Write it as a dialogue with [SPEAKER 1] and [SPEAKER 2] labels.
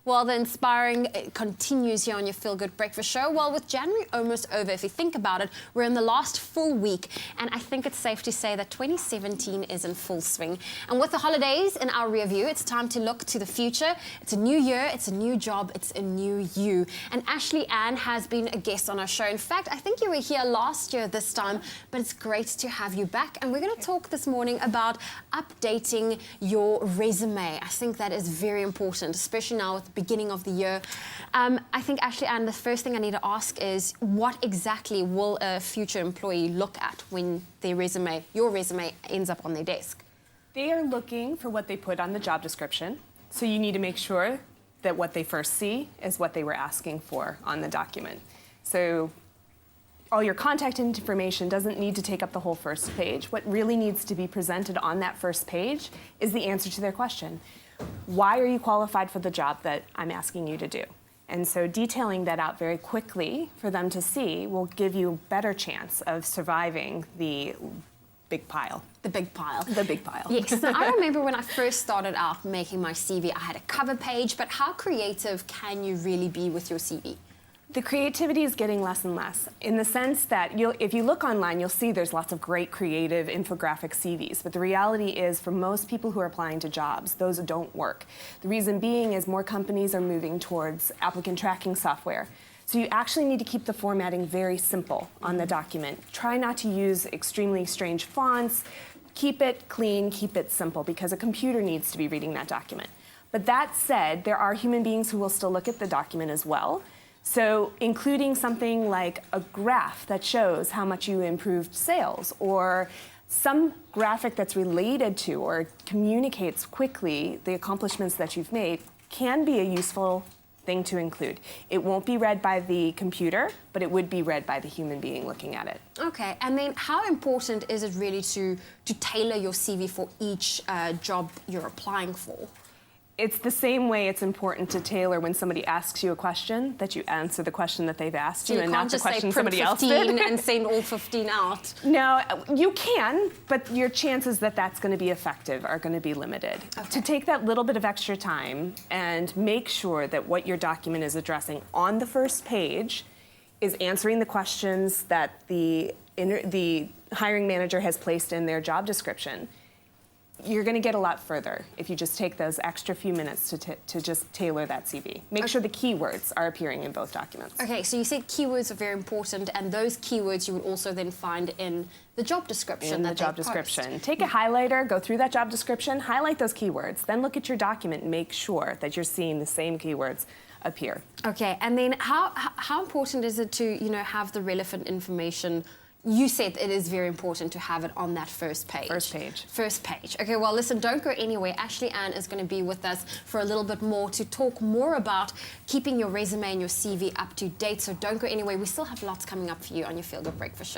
[SPEAKER 1] Well, the inspiring continues here on your Feel Good Breakfast Show. Well, with January almost over, if you think about it, we're in the last full week, and I think it's safe to say that 2017 is in full swing. And with the holidays in our rear view, it's time to look to the future. It's a new year, it's a new job, it's a new you. And Ashleyanne has been a guest on our show. In fact, I think you were here last year this time, but it's great to have you back. And we're going to talk this morning about updating your resume. I think that is very important, especially now at the beginning of the year. I think, Ashleyanne, the first thing I need to ask is, what exactly will a future employee look at when their resume, your resume, ends up on their desk?
[SPEAKER 2] They are looking for what they put on the job description, so you need to make sure that what they first see is what they were asking for on the document. So all your contact information doesn't need to take up the whole first page. What really needs to be presented on that first page is the answer to their question. Why are you qualified for the job that I'm asking you to do? And so detailing that out very quickly for them to see will give you a better chance of surviving the big pile.
[SPEAKER 1] The big pile.
[SPEAKER 2] The big pile.
[SPEAKER 1] Yes. Now, I remember when I first started out making my CV, I had a cover page, but how creative can you really be with your CV?
[SPEAKER 2] The creativity is getting less and less, in the sense that if you look online, you'll see there's lots of great creative infographic CVs, but the reality is, for most people who are applying to jobs, those don't work. The reason being is more companies are moving towards applicant tracking software. So you actually need to keep the formatting very simple on the document. Try not to use extremely strange fonts. Keep it clean, keep it simple, because a computer needs to be reading that document. But that said, there are human beings who will still look at the document as well. So including something like a graph that shows how much you improved sales, or some graphic that's related to or communicates quickly the accomplishments that you've made, can be a useful thing to include. It won't be read by the computer, but it would be read by the human being looking at it.
[SPEAKER 1] Okay, and then how important is it really to tailor your CV for each job you're applying for?
[SPEAKER 2] It's the same way it's important to tailor when somebody asks you a question, that you answer the question that they've asked you and not the question somebody else did.
[SPEAKER 1] And send all 15 out.
[SPEAKER 2] No, you can, but your chances that that's going to be effective are going to be limited.
[SPEAKER 1] Okay.
[SPEAKER 2] To take that little bit of extra time and make sure that what your document is addressing on the first page is answering the questions that the hiring manager has placed in their job description, you're going to get a lot further if you just take those extra few minutes to just tailor that CV. Make sure the keywords are appearing in both documents.
[SPEAKER 1] Okay, so you said keywords are very important, and those keywords you would also then find in the job description.
[SPEAKER 2] In the job description. Take a highlighter, go through that job description, highlight those keywords, then look at your document and make sure that you're seeing the same keywords appear.
[SPEAKER 1] Okay, and then how important is it to have the relevant information? You said it is very important to have it on that first page.
[SPEAKER 2] First page.
[SPEAKER 1] First page. Okay, well, listen, don't go anywhere. Ashleyanne is going to be with us for a little bit more to talk more about keeping your resume and your CV up to date. So don't go anywhere. We still have lots coming up for you on your Feel Good Breakfast Show.